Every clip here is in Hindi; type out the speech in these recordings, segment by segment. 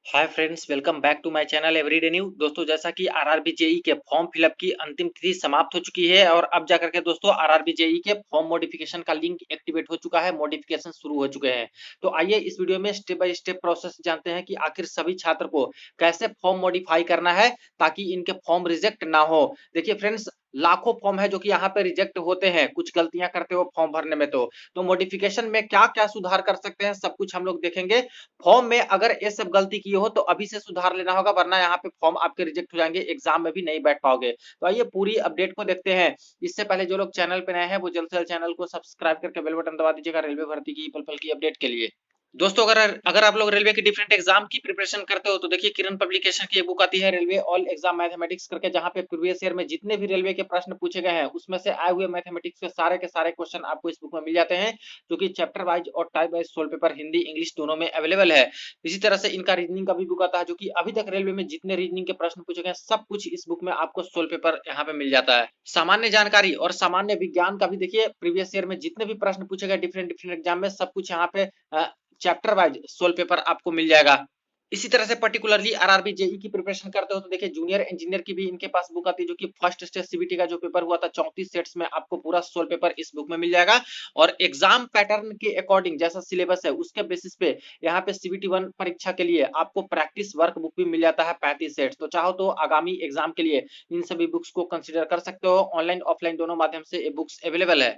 Hi friends, welcome back to my channel everyday new. दोस्तों, जैसा कि आरआरबी जेई के फॉर्म फिलअप की अंतिम तिथि समाप्त हो चुकी है और अब जाकर के दोस्तों आरआरबी जेई के फॉर्म मॉडिफिकेशन का लिंक एक्टिवेट हो चुका है, मॉडिफिकेशन शुरू हो चुके हैं। तो आइए इस वीडियो में स्टेप बाय स्टेप प्रोसेस जानते हैं कि आखिर सभी छात्र को कैसे फॉर्म मॉडिफाई करना है ताकि इनके फॉर्म रिजेक्ट ना हो। देखिए फ्रेंड्स, लाखों फॉर्म है जो कि यहाँ पे रिजेक्ट होते हैं कुछ गलतियां करते हो फॉर्म भरने में। तो मॉडिफिकेशन में क्या क्या सुधार कर सकते हैं सब कुछ हम लोग देखेंगे। फॉर्म में अगर ये सब गलती किए हो तो अभी से सुधार लेना होगा, वरना यहाँ पे फॉर्म आपके रिजेक्ट हो जाएंगे, एग्जाम में भी नहीं बैठ पाओगे। तो आइए पूरी अपडेट को देखते हैं। इससे पहले जो लोग चैनल पे नए हैं वो जल्द से जल्द चैनल को सब्सक्राइब करके बेल बटन दबा दीजिएगा रेलवे भर्ती की पल पल की अपडेट के लिए। दोस्तों, अगर अगर आप लोग रेलवे की डिफरेंट एग्जाम की प्रिपरेशन करते हो तो देखिए किरण पब्लिकेशन की एक बुक आती है रेलवे ऑल एग्जाम मैथमेटिक्स करके, जहां पे प्रीवियस ईयर में जितने भी रेलवे के प्रश्न पूछे गए हैं उसमें से आए हुए मैथमेटिक्स के सारे क्वेश्चन आपको इस बुक में मिल जाते हैं, जो कि चैप्टर वाइज और type wise solve paper Hindi English दोनों में अवेलेबल है। इसी तरह से इनका रीजनिंग का भी बुक आता है, जो कि अभी तक रेलवे में जितने रीजनिंग के प्रश्न पूछे गए सब कुछ इस बुक में आपको सोल्व पेपर यहाँ पे मिल जाता है। सामान्य जानकारी और सामान्य विज्ञान का भी देखिए प्रीवियस ईयर में जितने भी प्रश्न पूछे गए डिफरेंट डिफरेंट एग्जाम में सब कुछ यहाँ पे चैप्टर वाइज सोल्व पेपर आपको मिल जाएगा। इसी तरह से पर्टिकुलरली आरआरबी जेई की प्रिपरेशन करते हो तो देखिए जूनियर इंजीनियर की भी इनके पास बुक आती है, जो कि फर्स्ट स्टेज सीबीटी का जो पेपर हुआ था 34 सेट्स में आपको पूरा सोल्व पेपर इस बुक में मिल जाएगा। और एग्जाम पैटर्न के अकॉर्डिंग जैसा सिलेबस है उसके बेसिस पे यहाँ पे सीबीटी 1 परीक्षा के लिए आपको प्रैक्टिस वर्क बुक भी मिल जाता है 35 सेट्स। तो चाहो तो आगामी एग्जाम के लिए इन सभी बुक्स को कंसिडर कर सकते हो, ऑनलाइन ऑफलाइन दोनों माध्यम से ये बुक्स अवेलेबल है।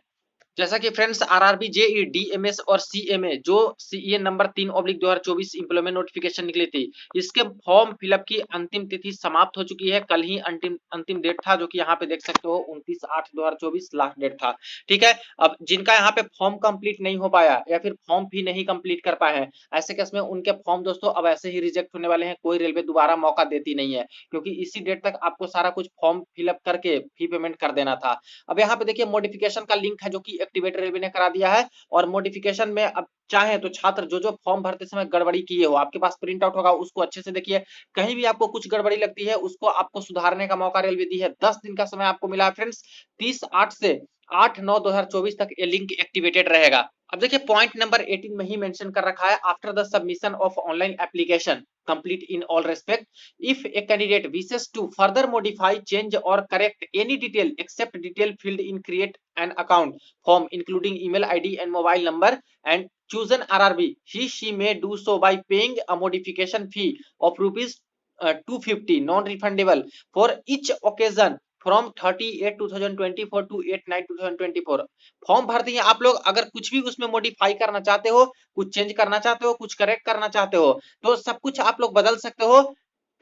जैसा कि फ्रेंड्स आरआरबी जेई डीएमएस और सीएमए जो सीए नंबर 3/2024 इंप्लॉयमेंट नोटिफिकेशन निकली थी, इसके फॉर्म फिलअप की अंतिम तिथि समाप्त हो चुकी है। कल ही अंतिम अंतिम डेट था, जो कि यहाँ पे देख सकते हो 29/8/2024 लास्ट डेट था। ठीक है। अब जिनका यहाँ पे फॉर्म कंप्लीट नहीं हो पाया या फिर फॉर्म भी नहीं कंप्लीट कर पाए हैं, ऐसे केस में उनके फॉर्म दोस्तों अब ऐसे ही रिजेक्ट होने वाले हैं। कोई रेलवे दोबारा मौका देती नहीं है, क्योंकि इसी डेट तक आपको सारा कुछ फॉर्म फिलअप करके फी पेमेंट कर देना था। अब यहाँ पे देखिए मॉडिफिकेशन का लिंक है जो कि एक्टिवेट रेलवे ने करा दिया है। और मॉडिफिकेशन में अब चाहे तो छात्र जो जो फॉर्म भरते समय गड़बड़ी किए हो, आपके पास प्रिंट आउट होगा, उसको अच्छे से देखिए। कहीं भी आपको कुछ गड़बड़ी लगती है उसको आपको सुधारने का मौका रेलवे दी है। 10 दिन का समय आपको मिला है फ्रेंड्स। 30/8 से 8/9/2024 तक ये लिंक एक्टिवेटेड रहेगा। अब देखिए पॉइंट नंबर 18 में ही मेंशन कर रखा है, after the submission of online application complete in all respect, if a candidate wishes to further modify, change or correct any detail except detail filled in create an account form including email id and mobile number and chosen rrb, she may do so by paying a modification fee of rupees 250 non refundable for each occasion from 30/8/2024 to 8/9/2024। Form भर दिए आप लोग, अगर कुछ भी उसमें मॉडिफाई करना चाहते हो, कुछ चेंज करना चाहते हो, कुछ करेक्ट करना चाहते हो, तो सब कुछ आप लोग बदल सकते हो।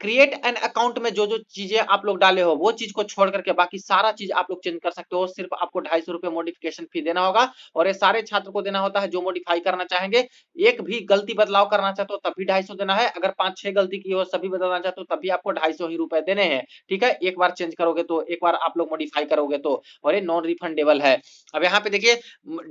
क्रिएट एन अकाउंट में जो जो चीजें आप लोग डाले हो वो चीज को छोड़ करके बाकी सारा चीज आप लोग चेंज कर सकते हो। सिर्फ आपको 250 रुपए मॉडिफिकेशन फी देना होगा, और ये सारे छात्र को देना होता है जो मॉडिफाई करना चाहेंगे। एक भी गलती बदलाव करना चाहते हो तब भी 250 देना है। अगर 5-6 गलती की हो सभी बदलना चाहते हो तब भी आपको 250 ही रुपए देने हैं। ठीक है, एक बार चेंज करोगे तो, एक बार आप लोग मॉडिफाई करोगे तो, और ये नॉन रिफंडेबल है। अब यहाँ पे देखिए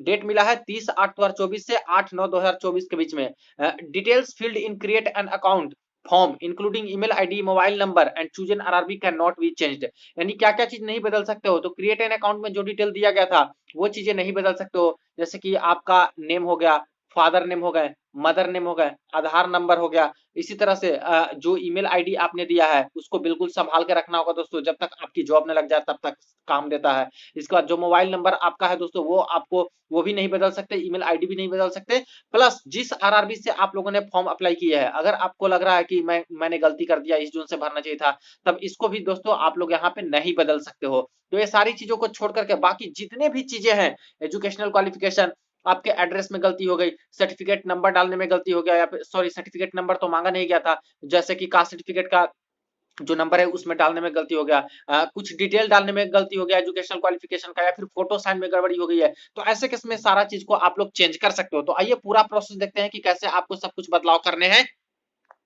डेट मिला है 30/8/2024 से 8/9/2024 के बीच में। Details field in create an account form including email ID mobile number and choose an RRB can not be changed. यानी क्या क्या चीज नहीं बदल सकते हो, तो क्रिएट एन अकाउंट में जो डिटेल दिया गया था वो चीजें नहीं बदल सकते हो। जैसे कि आपका नेम हो गया, फादर नेम हो गए, मदर नेम हो गए, आधार नंबर हो गया। इसी तरह से जो ईमेल आईडी आपने दिया है उसको बिल्कुल संभाल के रखना होगा दोस्तों, जब तक आपकी जॉब न लग जाए तब तक काम देता है। इसके बाद जो मोबाइल नंबर आपका है दोस्तों वो आपको वो भी नहीं बदल सकते, ईमेल आईडी भी नहीं बदल सकते। प्लस जिस आरआरबी से आप लोगों ने फॉर्म अप्लाई किया है, अगर आपको लग रहा है कि मैंने गलती कर दिया, इस जून से भरना चाहिए था, तब इसको भी दोस्तों आप लोग यहाँ पे नहीं बदल सकते हो। तो ये सारी चीजों को छोड़ करके बाकी जितने भी चीजें हैं, एजुकेशनल क्वालिफिकेशन, आपके एड्रेस में गलती हो गई, सर्टिफिकेट नंबर डालने में गलती हो गया, या फिर सॉरी सर्टिफिकेट नंबर तो मांगा नहीं गया था, जैसे कि कास्ट सर्टिफिकेट का जो नंबर है उसमें डालने में गलती हो गया, कुछ डिटेल डालने में गलती हो गया एजुकेशनल क्वालिफिकेशन का, या फिर फोटो साइन में गड़बड़ी हो गई है, तो ऐसे केस में सारा चीज को आप लोग चेंज कर सकते हो। तो आइए पूरा प्रोसेस देखते हैं कि कैसे आपको सब कुछ बदलाव करने हैं।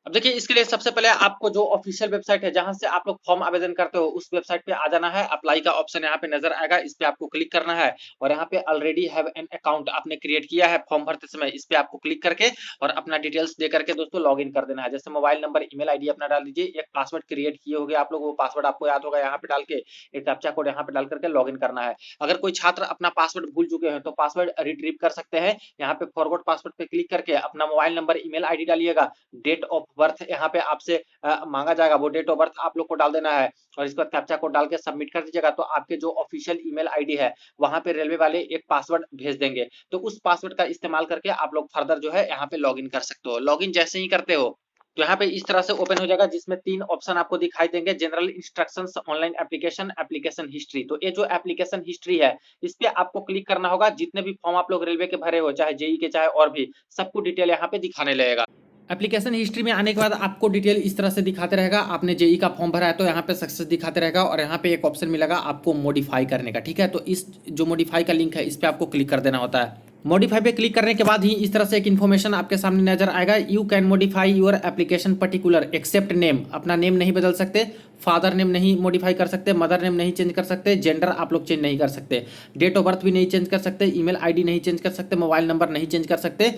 अब देखिए इसके लिए सबसे पहले आपको जो ऑफिशियल वेबसाइट है जहां से आप लोग फॉर्म आवेदन करते हो उस वेबसाइट पे आ जाना है। अप्लाई का ऑप्शन यहाँ पे नजर आएगा, इस पे आपको क्लिक करना है, और यहाँ पे ऑलरेडी हैव एन अकाउंट आपने क्रिएट किया है फॉर्म भरते समय, इस पे आपको क्लिक करके और अपना डिटेल्स दे करके दोस्तों लॉग इन कर देना है। जैसे मोबाइल नंबर ईमेल आईडी अपना डाल दीजिए, एक पासवर्ड क्रिएट किए होगे आप लोग, वो पासवर्ड आपको याद होगा, यहाँ पे डाल के एक कैप्चा कोड यहाँ पे डाल करके लॉग इन करना है। अगर कोई छात्र अपना पासवर्ड भूल चुके हैं तो पासवर्ड रिट्रीव कर सकते हैं। यहाँ पे फॉरवर्ड पासवर्ड पे क्लिक करके अपना मोबाइल नंबर ईमेल आईडी डालिएगा, डेट ऑफ बर्थ यहाँ पे आपसे मांगा जाएगा, वो डेट ऑफ बर्थ आप लोग को डाल देना है और इसके बाद कैप्चा कोड डाल के सबमिट कर दीजिएगा। तो आपके जो ऑफिशियल ईमेल आईडी है वहां पे रेलवे वाले एक पासवर्ड भेज देंगे, तो उस पासवर्ड का इस्तेमाल करके आप लोग फर्दर जो है यहाँ पे लॉगिन कर सकते हो। लॉगिन जैसे ही करते हो तो यहाँ पे इस तरह से ओपन हो जाएगा, जिसमें 3 ऑप्शन आपको दिखाई देंगे, general instructions, online application, application history. तो ये जो एप्लीकेशन हिस्ट्री है इस पे आपको क्लिक करना होगा। जितने भी फॉर्म आप लोग रेलवे के भरे हो, चाहे जेई के चाहे और भी, सबको डिटेल यहाँ पे दिखाने लगेगा। एप्लीकेशन हिस्ट्री में आने के बाद आपको डिटेल इस तरह से दिखाते रहेगा। आपने जेई का फॉर्म भरा है तो यहाँ पे सक्सेस दिखाते रहेगा और यहाँ पे एक ऑप्शन मिलेगा आपको मॉडिफाई करने का, ठीक है। तो इस जो मॉडिफाई का लिंक है इस पे आपको क्लिक कर देना होता है। मॉडिफाई पे क्लिक करने के बाद ही इस तरह से एक इन्फॉर्मेशन आपके सामने नजर आएगा। You can modify your application particular except name, अपना नेम नहीं बदल सकते, फादर नेम नहीं मॉडिफाई कर सकते, मदर नेम नहीं चेंज कर सकते, जेंडर आप लोग चेंज नहीं कर सकते, डेट ऑफ बर्थ भी नहीं चेंज कर सकते, ईमेल आईडी नहीं चेंज कर सकते, मोबाइल नंबर नहीं चेंज कर सकते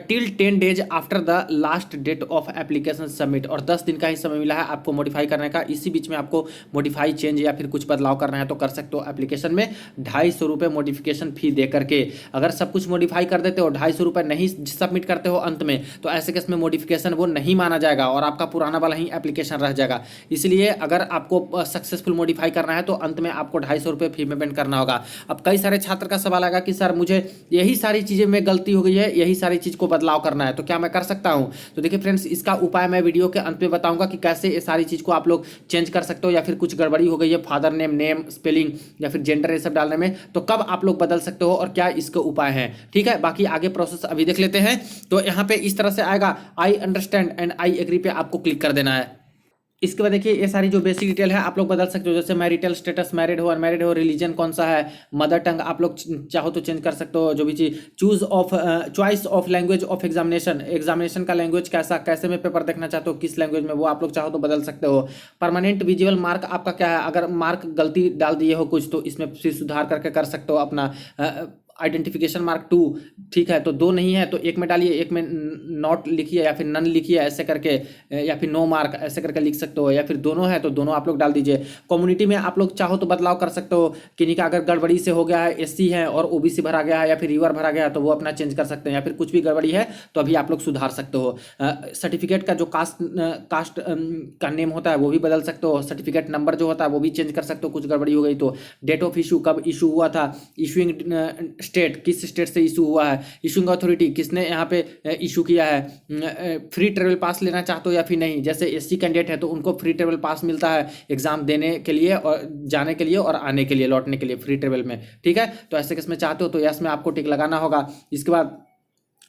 till 10 days after the last date of application submit. और 10 दिन का ही समय मिला है आपको मॉडिफाई करने का। इसी बीच में आपको मॉडिफाई चेंज या फिर कुछ बदलाव करना है तो कर सकते हो। एप्लीकेशन में 250 रुपये मॉडिफिकेशन फी दे करके अगर सब कुछ मॉडिफाई कर देते हो, 250 रुपये नहीं सबमिट करते हो अंत में, तो ऐसे केस में मॉडिफिकेशन वो नहीं माना जाएगा और आपका पुराना वाला ही एप्लीकेशन रह जाएगा। इसलिए अगर आपको सक्सेसफुल मॉडिफाई करना है तो अंत में आपको 250 रुपये फी पेमेंट करना होगा। अब कई सारे छात्र का सवाल आएगा कि सर मुझे यही सारी चीज़ें में गलती हो गई है, यही सारी चीज़ को बदलाव करना है, तो क्या मैं कर सकता हूं? तो देखिए फ्रेंड्स, इसका उपाय मैं वीडियो के अंत में बताऊंगा कि कैसे ये सारी चीज़ को आप लोग चेंज कर सकते हो, या फिर कुछ गड़बड़ी हो गई है फादर नेम, नेम, स्पेलिंग या फिर जेंडर ये सब डालने में, तो कब आप लोग बदल सकते हो और क्या इसका उपाय है, ठीक है। बाकी आगे प्रोसेस अभी देख लेते हैं। तो यहाँ पे इस तरह से आएगा, I understand and I agree पे आपको क्लिक कर देना है। इसके बाद देखिए ये सारी जो बेसिक डिटेल है आप लोग बदल सकते हो, जैसे मैरिटल स्टेटस, मैरिड हो अनमैरिड हो, रिलीजन कौन सा है, मदर टंग आप लोग चाहो तो चेंज कर सकते हो, जो भी चीज़, choice of language of examination का लैंग्वेज कैसे में पेपर देखना चाहते हो, किस लैंग्वेज में, वो आप लोग चाहो तो बदल सकते हो। परमानेंट विजुअल मार्क आपका क्या है, अगर मार्क गलती डाल दिए हो कुछ तो इसमें फिर सुधार करके कर सकते हो अपना। आइडेंटिफिकेशन मार्क 2, ठीक है, तो 2 नहीं है तो एक में डालिए, एक में नॉट लिखिए या फिर नन लिखिए ऐसे करके, या फिर नो मार्क ऐसे करके लिख सकते हो, या फिर दोनों है तो दोनों आप लोग डाल दीजिए। कम्युनिटी में आप लोग चाहो तो बदलाव कर सकते हो, किन्हीं का अगर गड़बड़ी से हो गया है, एससी है और ओबीसी भरा गया है या फिर यूआर भरा गया है तो वो अपना चेंज कर सकते हैं, या फिर कुछ भी गड़बड़ी है तो अभी आप लोग सुधार सकते हो। सर्टिफिकेट का जो कास्ट का नेम होता है वो भी बदल सकते हो, सर्टिफिकेट नंबर जो होता है वो भी चेंज कर सकते हो कुछ गड़बड़ी हो गई तो। डेट ऑफ इशू, कब इशू हुआ था, इशूइंग स्टेट, किस स्टेट से इशू हुआ है, इशूइंग अथॉरिटी किसने यहाँ पे इशू किया है, फ्री ट्रेवल पास लेना चाहते हो या फिर नहीं, जैसे एससी कैंडिडेट है तो उनको फ्री ट्रेवल पास मिलता है एग्जाम देने के लिए और जाने के लिए और आने के लिए, लौटने के लिए फ्री ट्रेवल में, ठीक है। तो ऐसे किस में चाहते हो तो यस में आपको टिक लगाना होगा। इसके बाद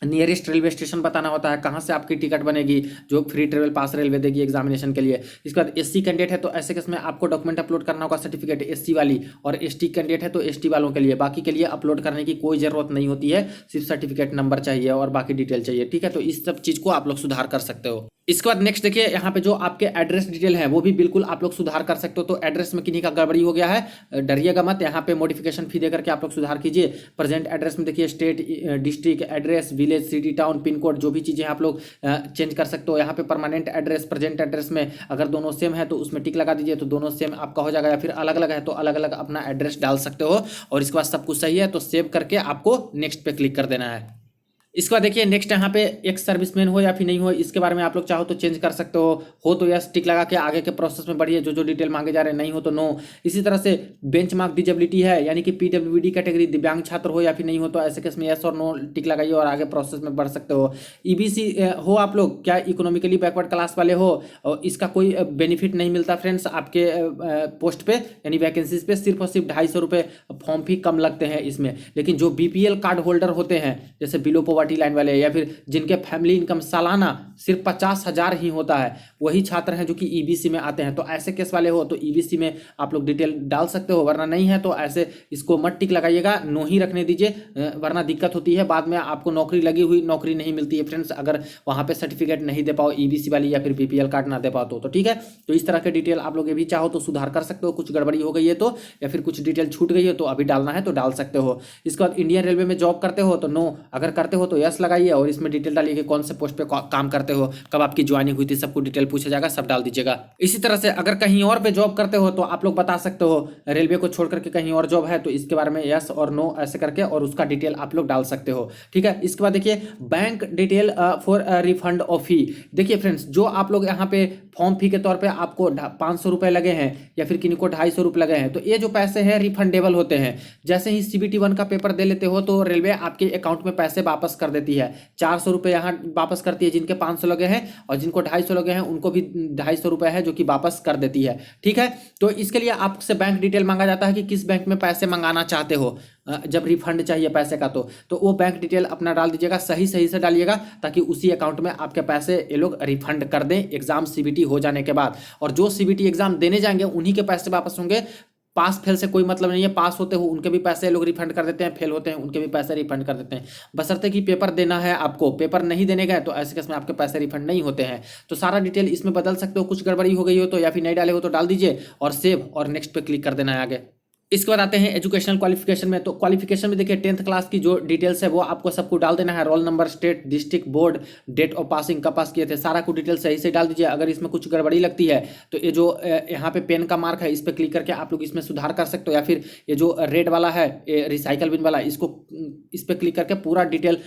नियरेस्ट रेलवे स्टेशन बताना होता है, कहाँ से आपकी टिकट बनेगी जो फ्री ट्रेवल पास रेलवे देगी एग्जामिनेशन के लिए। इसके बाद एससी कैंडिडेट है तो ऐसे केस में आपको डॉक्यूमेंट अपलोड करना होगा, सर्टिफिकेट एससी वाली, और एसटी कैंडिडेट है तो एसटी वालों के लिए, बाकी के लिए अपलोड करने की कोई ज़रूरत नहीं होती है, सिर्फ सर्टिफिकेट नंबर चाहिए और बाकी डिटेल चाहिए, ठीक है। तो इस सब चीज़ को आप लोग सुधार कर सकते हो। इसके बाद नेक्स्ट देखिए, यहाँ पे जो आपके एड्रेस डिटेल है वो भी बिल्कुल आप लोग सुधार कर सकते हो। तो एड्रेस में किन्हीं का गड़बड़ी हो गया है, डरिएगा मत, यहाँ पे मॉडिफिकेशन फी देकर के आप लोग सुधार कीजिए। प्रेजेंट एड्रेस में देखिए state, district address, village, city, town, pin code, जो भी चीज़ें आप लोग चेंज कर सकते हो। यहाँ पे परमानेंट एड्रेस, प्रेजेंट एड्रेस में अगर दोनों सेम है तो उसमें टिक लगा दीजिए, तो दोनों सेम आपका हो जाएगा, या फिर अलग अलग है तो अलग अलग अपना एड्रेस डाल सकते हो। और इसके बाद सब कुछ सही है तो सेव करके आपको नेक्स्ट पे क्लिक कर देना है। इसके बाद देखिए नेक्स्ट यहाँ पे एक सर्विसमैन हो या फिर नहीं हो, इसके बारे में आप लोग चाहो तो चेंज कर सकते हो तो यस टिक लगा के आगे के प्रोसेस में बढ़िए, जो जो डिटेल मांगे जा रहे हैं, नहीं हो तो नो। इसी तरह से बेंचमार्क डिजेबिलिटी है, यानी कि पीडब्ल्यूडी कैटेगरी, दिव्यांग छात्र हो या फिर नहीं हो तो ऐसे केस में यस और नो टिक लगाइए और आगे प्रोसेस में बढ़ सकते हो। ईबीसी हो आप लोग, क्या इकोनॉमिकली बैकवर्ड क्लास वाले हो, और इसका कोई बेनिफिट नहीं मिलता फ्रेंड्स आपके पोस्ट पे, यानी वैकेंसीज पे सिर्फ और सिर्फ 250 रुपये फॉर्म फी कम लगते हैं इसमें। लेकिन जो बीपीएल कार्ड होल्डर होते हैं, जैसे बिलो पॉवर्टी लाइन वाले, या फिर जिनके फैमिली इनकम सालाना सिर्फ 50,000 ही होता है, वही छात्र हैं जो कि ईबीसी में आते हैं। तो ऐसे केस वाले हो तो ईबीसी में आप लोग डिटेल डाल सकते हो, वरना नहीं है तो ऐसे इसको मत टिक लगाइएगा, नो ही रखने दीजिए, वरना दिक्कत होती है बाद में, आपको नौकरी लगी हुई नौकरी नहीं मिलती है फ्रेंड्स, अगर वहाँ पे सर्टिफिकेट नहीं दे पाओ ईबीसी वाली या फिर बीपीएल कार्ड ना दे पाओ तो ठीक है। तो इस तरह के डिटेल आप लोग ये भी चाहो तो सुधार कर सकते हो, कुछ गड़बड़ी हो गई है तो, या फिर कुछ डिटेल छूट गई है तो अभी डालना है तो डाल सकते हो। इसके बाद इंडियन रेलवे में जॉब करते हो तो नो, अगर करते हो तो यस लगाइए और इसमें डिटेल डालिए कि कौन से पोस्ट पे काम करते हो, कब आपकी ज्वाइनिंग हुई थी, सबको डिटेल पूछा जाएगा, सब डाल दीजिएगा। इसी तरह से अगर कहीं और पे जॉब करते हो तो आप लोग बता सकते हो, रेलवे को छोड़ करके कहीं और जॉब है तो इसके बारे में यस और नो ऐसे करके और उसका डिटेल आप लोग डाल सकते हो। ठीक है, इसके बाद देखिए bank detail for refund of fee. देखिए फ्रेंड्स, जो आप लोग यहाँ पे फॉर्म फी के तौर पे आपको 500 रुपए लगे हैं या फिर किन्हीं को 250 रुपए लगे हैं, तो ये जो पैसे हैं रिफंडेबल होते हैं। जैसे ही CBT 1 का पेपर दे लेते हो तो रेलवे आपके अकाउंट में पैसे वापस कर देती है। 400 रुपए यहाँ वापस करती है जिनके 500 लगे हैं, और जिनको 250 लगे हैं उनको भी 250 रुपए है जो कि वापस कर देती है। ठीक है, तो इसके लिए आपसे बैंक डिटेल मांगा जाता है कि किस बैंक में पैसे मंगाना चाहते हो। जब रिफंड चाहिए पैसे का तो वो बैंक डिटेल अपना डाल दीजिएगा, सही सही से डालिएगा, ताकि उसी अकाउंट में आपके पैसे ये लोग रिफंड कर दें एग्जाम CBT हो जाने के बाद। और जो CBT एग्जाम देने जाएंगे उन्हीं के पैसे वापस होंगे। पास फेल से कोई मतलब नहीं है, पास होते हो उनके भी पैसे लोग रिफंड कर देते हैं, फेल होते हैं उनके भी पैसे रिफंड कर देते हैं, बशर्ते कि पेपर देना है आपको। पेपर नहीं देने गए तो ऐसे केस में आपके पैसे रिफंड नहीं होते हैं। तो सारा डिटेल इसमें बदल सकते हो, कुछ गड़बड़ी हो गई हो तो या फिर नहीं डाले हो तो डाल दीजिए और सेव और नेक्स्ट पे क्लिक कर देना है आगे। इसके बाद आते हैं एजुकेशनल क्वालिफिकेशन में। तो क्वालिफिकेशन में देखिए 10th क्लास की जो डिटेल्स है वो आपको सबको डाल देना है, roll number, state, district, board, date of passing, कब पास किए थे, सारा को डिटेल सही से डाल दीजिए। अगर इसमें कुछ गड़बड़ी लगती है तो ये जो यहाँ पे पेन का मार्क है इस पर क्लिक करके आप लोग इसमें सुधार कर सकते हो, या फिर ये जो रेड वाला है रिसाइकल बिन वाला, इसको इस पर क्लिक करके पूरा डिटेल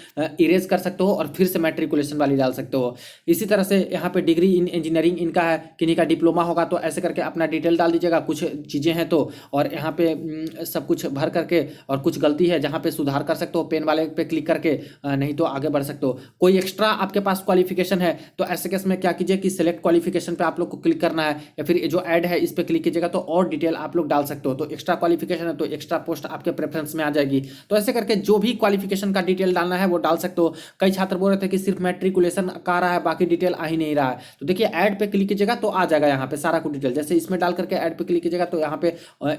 इरेज कर सकते हो और फिर से मैट्रिकुलेशन वाली डाल सकते हो। इसी तरह से यहाँ पे डिग्री इन इंजीनियरिंग इनका है, किन्हीं का डिप्लोमा होगा तो ऐसे करके अपना डिटेल डाल दीजिएगा, कुछ चीज़ें हैं तो। और यहाँ पे सब कुछ भर करके, और कुछ गलती है जहाँ पे सुधार कर सकते हो पेन वाले पे क्लिक करके, नहीं तो आगे बढ़ सकते हो। कोई एक्स्ट्रा आपके पास क्वालिफिकेशन है तो ऐसे केस में क्या कीजिए कि सिलेक्ट क्वालिफिकेशन पे आप लोग को क्लिक करना है, या फिर ये जो ऐड है इस पे क्लिक कीजिएगा तो और डिटेल आप लोग डाल सकते हो। तो एक्स्ट्रा क्वालिफिकेशन है तो एक्स्ट्रा पोस्ट आपके प्रेफरेंस में आ जाएगी। तो ऐसे करके जो भी क्वालिफिकेशन का डिटेल डालना है वो डाल सकते हो। कई छात्र बोल रहे थे कि सिर्फ मैट्रिकुलेशन का आ रहा है, बाकी डिटेल आ ही नहीं रहा है, तो देखिए ऐड पे क्लिक कीजिएगा तो आ जाएगा यहाँ पे सारा कुछ डिटेल। जैसे इसमें डाल करके ऐड पे क्लिक कीजिएगा तो यहाँ पे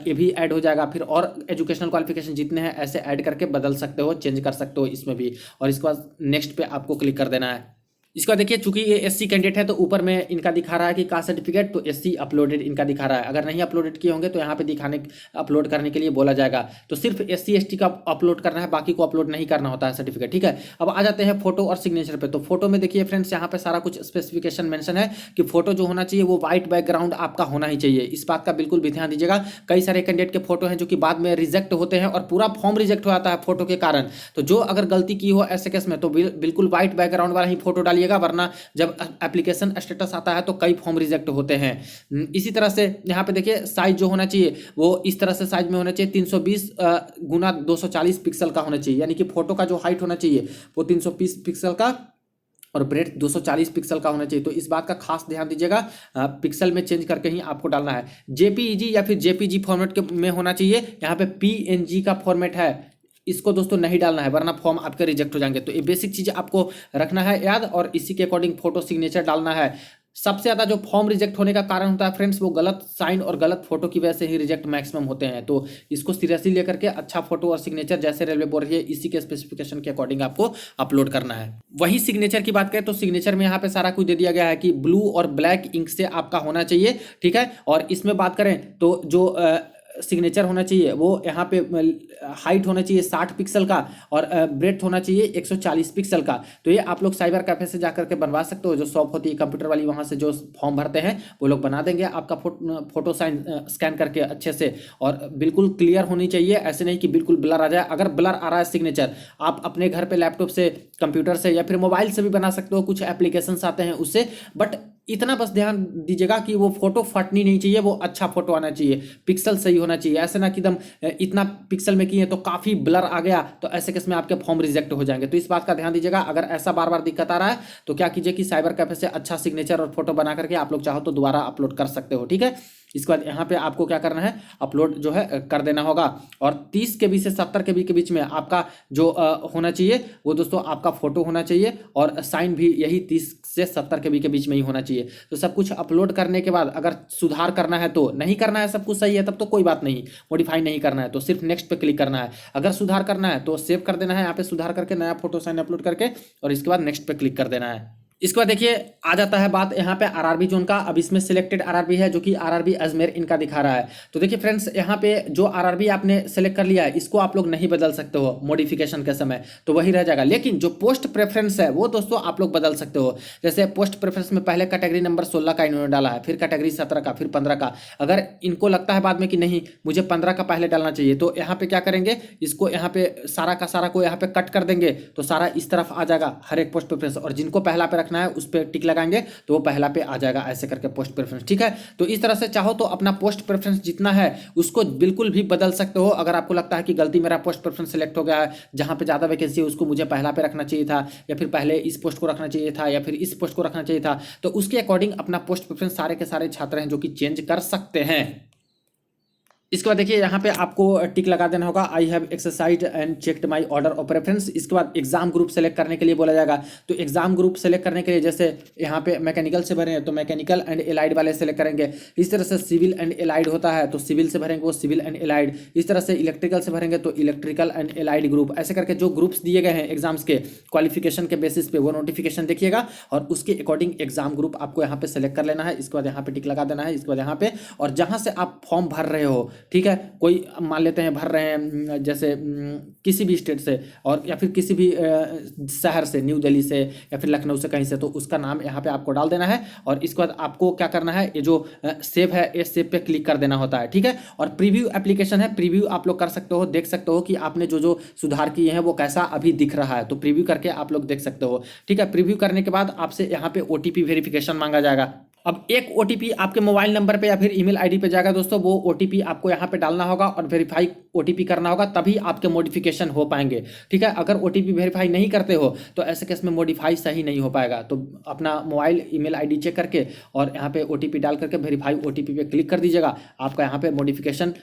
ये भी ऐड हो जाएगा। फिर और एजुकेशनल क्वालिफिकेशन जितने हैं ऐसे ऐड करके बदल सकते हो, चेंज कर सकते हो इसमें भी। और इसके बाद नेक्स्ट पे आपको क्लिक कर देना है। इसके बाद देखिए चूंकि ये SC कैंडिडेट है तो ऊपर में इनका दिखा रहा है कि कास्ट सर्टिफिकेट, तो SC अपलोडेड इनका दिखा रहा है। अगर नहीं अपलोडेड किए होंगे तो यहाँ पे दिखाने अपलोड करने के लिए बोला जाएगा। तो सिर्फ SC ST का अपलोड करना है, बाकी को अपलोड नहीं करना होता है सर्टिफिकेट। ठीक है, अब आ जाते हैं फोटो और सिग्नेचर पे। तो फोटो में देखिए फ्रेंड्स यहाँ पे सारा कुछ स्पेसिफिकेशन मेंशन है कि फोटो जो होना चाहिए वो व्हाइट बैकग्राउंड आपका होना ही चाहिए। इस बात का बिल्कुल भी ध्यान दीजिएगा। कई सारे कैंडिडेट के फोटो हैं जो कि बाद में रिजेक्ट होते हैं और पूरा फॉर्म रिजेक्ट हो जाता है फोटो के कारण। तो जो अगर गलती की हो ऐसे केस में तो बिल्कुल व्हाइट बैकग्राउंड वाला ही फोटो डालिएगा, वरना जब एप्लीकेशन स्टेटस आता है तो कई फॉर्म रिजेक्ट होते हैं। इसी तरह से यहाँ पे देखिए साइज जो होना चाहिए वो इस तरह से साइज में होना चाहिए, 320 गुना 240 पिक्सल का होना चाहिए। यानी कि फोटो का जो हाइट होना चाहिए वो 320 पिक्सल का और ब्रेथ 240 पिक्सल का होना चाहिए। तो इस बात का खास ध्यान दीजिएगा, पिक्सल में चेंज करके ही आपको डालना है। JPEG या फिर JPG फॉर्मेट में होना चाहिए। यहाँ पे PNG का फॉर्मेट है, इसको दोस्तों नहीं डालना है वरना फॉर्म आपके रिजेक्ट हो जाएंगे। तो ये बेसिक चीज़ आपको रखना है याद, और इसी के अकॉर्डिंग फोटो सिग्नेचर डालना है। सबसे ज़्यादा जो फॉर्म रिजेक्ट होने का कारण होता है फ्रेंड्स वो गलत साइन और गलत फोटो की वजह से ही रिजेक्ट मैक्सिमम होते हैं। तो इसको सीरियसली लेकर के अच्छा फोटो और सिग्नेचर जैसे रेलवे बोल रही है इसी के स्पेसिफिकेशन के अकॉर्डिंग आपको अपलोड करना है। वही सिग्नेचर की बात करें तो सिग्नेचर में यहाँ पे सारा कुछ दे दिया गया है कि ब्लू और ब्लैक इंक से आपका होना चाहिए। ठीक है, और इसमें बात करें तो जो सिग्नेचर होना चाहिए वो यहाँ पे हाइट होना चाहिए 60 पिक्सल का और ब्रेथ होना चाहिए 140 पिक्सल का। तो ये आप लोग साइबर कैफे से जाकर के बनवा सकते हो, जो शॉप होती है कंप्यूटर वाली, वहाँ से जो फॉर्म भरते हैं वो लोग बना देंगे आपका फोटो स्कैन करके अच्छे से। और बिल्कुल क्लियर होनी चाहिए, ऐसे नहीं कि बिल्कुल ब्लर आ जाए। अगर ब्लर आ रहा है सिग्नेचर, आप अपने घर पे लैपटॉप से, कंप्यूटर से या फिर मोबाइल से भी बना सकते हो, कुछ एप्लीकेशंस आते हैं उससे। बट इतना बस ध्यान दीजिएगा कि वो फोटो फटनी नहीं चाहिए, वो अच्छा फोटो आना चाहिए, पिक्सल सही होना चाहिए। ऐसे ना कि एकदम इतना पिक्सल में किए तो काफ़ी ब्लर आ गया, तो ऐसे केस में आपके फॉर्म रिजेक्ट हो जाएंगे। तो इस बात का ध्यान दीजिएगा। अगर ऐसा बार बार दिक्कत आ रहा है तो क्या कीजिए कि साइबर कैफे से अच्छा सिग्नेचर और फोटो बना करके आप लोग चाहो तो दोबारा अपलोड कर सकते हो। ठीक है, इसके बाद यहाँ पे आपको क्या करना है, अपलोड जो है कर देना होगा। और 30 KB से 70 KB के बीच में आपका जो होना चाहिए वो दोस्तों आपका फोटो होना चाहिए, और साइन भी यही 30 से 70 KB के बीच में ही होना चाहिए। तो सब कुछ अपलोड करने के बाद अगर सुधार करना है तो नहीं करना है, सब कुछ सही है तब तो कोई बात नहीं, मॉडिफाई नहीं करना है तो सिर्फ नेक्स्ट पे क्लिक करना है। अगर सुधार करना है तो सेव कर देना है, यहाँ पे सुधार करके नया फोटो साइन अपलोड करके, और इसके बाद नेक्स्ट पे क्लिक कर देना है। इसके बाद देखिए आ जाता है बात यहाँ पे आरआरबी जोन का। अब इसमें सिलेक्टेड आरआरबी है जो कि आरआरबी अजमेर इनका दिखा रहा है। तो देखिए फ्रेंड्स यहाँ पे जो आरआरबी आपने सेलेक्ट कर लिया है इसको आप लोग नहीं बदल सकते हो मॉडिफिकेशन के समय, तो वही रह जाएगा। लेकिन जो पोस्ट प्रेफरेंस है वो दोस्तों आप लोग बदल सकते हो। जैसे पोस्ट प्रेफरेंस में पहले कैटेगरी नंबर 16 का इन्होंने डाला है, फिर कैटेगरी 17 का, फिर 15 का। अगर इनको लगता है बाद में कि नहीं मुझे 15 का पहले डालना चाहिए, तो यहाँ पे क्या करेंगे, इसको यहाँ पे सारा का सारा को यहाँ पे कट कर देंगे तो सारा इस तरफ आ जाएगा हर एक पोस्ट प्रेफरेंस, और जिनको पहला पे रखना है उस पर टिक लगाएंगे तो वो पहला पे आ जाएगा, ऐसे करके पोस्ट प्रेफरेंस। ठीक है, तो इस तरह से चाहो तो अपना पोस्ट प्रेफरेंस जितना है उसको बिल्कुल भी बदल सकते हो। अगर आपको लगता है कि गलती मेरा पोस्ट प्रेफरेंस सेलेक्ट हो गया है, जहां पे ज्यादा वैकेंसी है उसको मुझे पहला पे रखना चाहिए था, या फिर पहले इस पोस्ट को रखना चाहिए था, या फिर इस पोस्ट को रखना चाहिए था, तो उसके अकॉर्डिंग अपना पोस्ट प्रेफरेंस सारे के सारे छात्र हैं जो कि चेंज कर सकते हैं। इसके बाद देखिए यहाँ पे आपको टिक लगा देना होगा I have exercise and checked my order of preference. इसके बाद एग्जाम ग्रुप सेलेक्ट करने के लिए बोला जाएगा। तो एग्जाम ग्रुप सेलेक्ट करने के लिए जैसे यहाँ पे मैकेनिकल से भरे हैं तो मैकेनिकल एंड एलाइड वाले सेलेक्ट करेंगे। इस तरह से सिविल एंड एलाइड होता है तो सिविल से भरेंगे वो सिविल एंड एलाइड। इस तरह से इलेक्ट्रिकल से भरेंगे तो इलेक्ट्रिकल एंड एलाइड ग्रुप। ऐसे करके जो ग्रुप्स दिए गए हैं एग्जाम्स के क्वालिफिकेशन के बेसिस पे वो नोटिफिकेशन देखिएगा और उसके अकॉर्डिंग एग्जाम ग्रुप आपको यहाँ पे सेलेक्ट कर लेना है। इसके बाद यहाँ पे टिक लगा देना है। इसके बाद यहाँ पे और जहाँ से आप फॉर्म भर रहे हो, ठीक है, कोई मान लेते हैं भर रहे हैं जैसे किसी भी स्टेट से और या फिर किसी भी शहर से, न्यू दिल्ली से या फिर लखनऊ से कहीं से, तो उसका नाम यहाँ पे आपको डाल देना है। और इसके बाद आपको क्या करना है, ये जो सेव है इस सेव पे क्लिक कर देना होता है। ठीक है, और प्रीव्यू एप्लीकेशन है, प्रीव्यू आप लोग कर सकते हो, देख सकते हो कि आपने जो जो सुधार किए हैं वो कैसा अभी दिख रहा है, तो प्रीव्यू करके आप लोग देख सकते हो। ठीक है, प्रीव्यू करने के बाद आपसे यहाँ पे ओटीपी वेरिफिकेशन मांगा जाएगा। अब एक ओटीपी आपके मोबाइल नंबर पे या फिर ईमेल आईडी पे जाएगा दोस्तों, वो ओटीपी आपको यहाँ पे डालना होगा और वेरीफाई ओटीपी करना होगा, तभी आपके मॉडिफिकेशन हो पाएंगे। ठीक है, अगर ओटीपी वेरीफाई नहीं करते हो तो ऐसे केस में मॉडिफाई सही नहीं हो पाएगा। तो अपना मोबाइल ईमेल आईडी चेक करके और यहाँ पे ओटीपी डाल करके वेरीफाई ओटीपी पे क्लिक कर दीजिएगा, आपका यहाँ पे मॉडिफिकेशन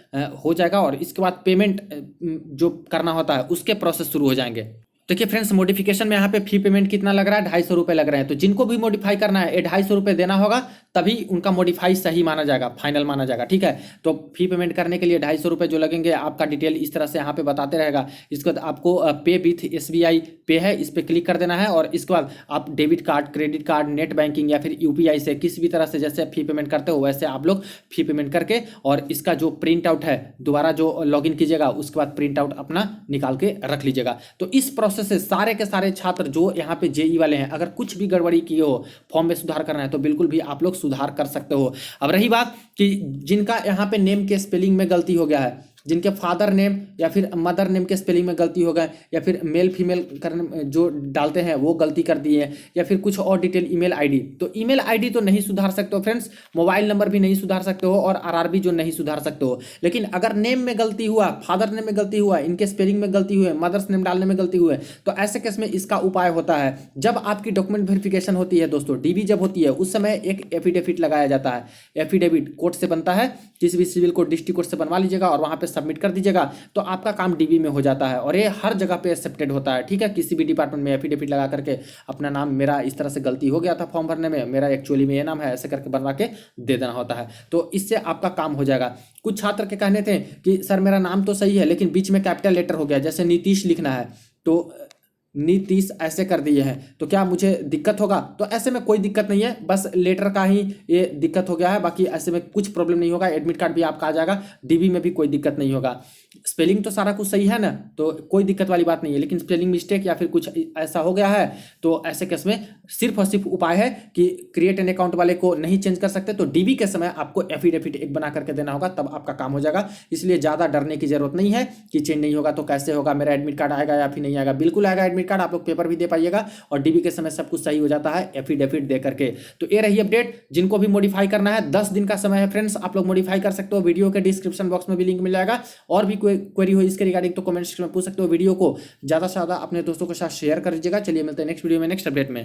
हो जाएगा। और इसके बाद पेमेंट जो करना होता है उसके प्रोसेस शुरू हो जाएंगे। देखिए फ्रेंड्स, मॉडिफिकेशन में यहाँ पे फी पेमेंट कितना लग रहा है, 250 रुपये लग रहे हैं। तो जिनको भी मॉडिफाई करना है ये 250 रुपये देना होगा, तभी उनका मॉडिफाई सही माना जाएगा, फाइनल माना जाएगा। ठीक है, तो फी पेमेंट करने के लिए 250 रुपये जो लगेंगे, आपका डिटेल इस तरह से यहाँ पे बताते रहेगा। इसके बाद आपको पे विथ SBI पे है, इस पर क्लिक कर देना है। और इसके बाद आप debit card, credit card, net banking या फिर UPI से किसी भी तरह से जैसे फी पेमेंट करते हो वैसे आप लोग फी पेमेंट करके और इसका जो प्रिंट आउट है दोबारा जो लॉगिन कीजिएगा उसके बाद प्रिंट आउट अपना निकाल के रख लीजिएगा। तो इस प्रोसेस से सारे के सारे छात्र जो यहाँ पे JEE वाले हैं, अगर कुछ भी गड़बड़ी किए हो, फॉर्म में सुधार करना है तो बिल्कुल भी आप लोग सुधार कर सकते हो। अब रही बात कि जिनका यहाँ पे नेम के स्पेलिंग में गलती हो गया है, जिनके फादर नेम या फिर मदर नेम के स्पेलिंग में गलती हो गए, या फिर मेल फीमेल करने जो डालते हैं वो गलती कर दिए, या फिर कुछ और डिटेल ईमेल आईडी, तो ईमेल आईडी तो नहीं सुधार सकते हो फ्रेंड्स, मोबाइल नंबर भी नहीं सुधार सकते हो और आरआरबी जो नहीं सुधार सकते हो। लेकिन अगर नेम में गलती हुआ, फादर नेम में गलती हुआ, इनके स्पेलिंग में गलती हुए, मदर्स नेम डालने में गलती हुए, तो ऐसे केस में इसका उपाय होता है, जब आपकी डॉक्यूमेंट वेरिफिकेशन होती है दोस्तों, डीबी जब होती है उस समय एक एफिडेविट लगाया जाता है। एफिडेविट कोर्ट से बनता है, किसी भी सिविल कोर्ट, डिस्ट्रिक्ट कोर्ट से बनवा लीजिएगा और वहां पे सबमिट कर दीजिएगा, तो आपका काम डीबी में हो जाता है और ये हर जगह पे एक्सेप्टेड होता है। ठीक है, किसी भी डिपार्टमेंट में एफिडेविट लगा करके अपना नाम, मेरा इस तरह से गलती हो गया था फॉर्म भरने में, मेरा एक्चुअली में ये नाम है, ऐसे करके बनवा के दे देना होता है, तो इससे आपका काम हो जाएगा। कुछ छात्र के कहने थे कि सर मेरा नाम तो सही है लेकिन बीच में कैपिटल लेटर हो गया, जैसे नीतीश लिखना है तो नीतीश ऐसे कर दिए हैं, तो क्या मुझे दिक्कत होगा? तो ऐसे में कोई दिक्कत नहीं है, बस लेटर का ही ये दिक्कत हो गया है, बाकी ऐसे में कुछ प्रॉब्लम नहीं होगा। एडमिट कार्ड भी आपका आ जाएगा, डीबी में भी कोई दिक्कत नहीं होगा। स्पेलिंग तो सारा कुछ सही है ना, तो कोई दिक्कत वाली बात नहीं है। लेकिन स्पेलिंग मिस्टेक या फिर कुछ ऐसा हो गया है तो ऐसे केस में सिर्फ और सिर्फ उपाय है कि क्रिएट एन अकाउंट वाले को नहीं चेंज कर सकते, तो डीबी के समय आपको एफिडेविट एक बना करके देना होगा, तब आपका काम हो जाएगा। इसलिए ज़्यादा डरने की जरूरत नहीं है कि चेंज नहीं होगा तो कैसे होगा, मेरा एडमिट कार्ड आएगा या फिर नहीं आएगा। बिल्कुल आएगा एडमिट कार्ड, आप लोग पेपर भी दे पाइएगा और डीबी के समय सब कुछ सही हो जाता है एफिडेविट दे करके। तो ये रही अपडेट। जिनको भी मॉडिफाई करना है 10 दिन का समय है फ्रेंड्स, आप लोग मॉडिफाई कर सकते हो। वीडियो के डिस्क्रिप्शन बॉक्स में भी लिंक मिल जाएगा, और भी कोई क्वेरी हो इसके रिगार्डिंग तो कमेंट सेक्शन में पूछ सकते हो। वीडियो को ज़्यादा से ज़्यादा अपने दोस्तों के साथ शेयर कर दीजिएगा। चलिए मिलते हैं नेक्स्ट वीडियो में, नेक्स्ट अपडेट में।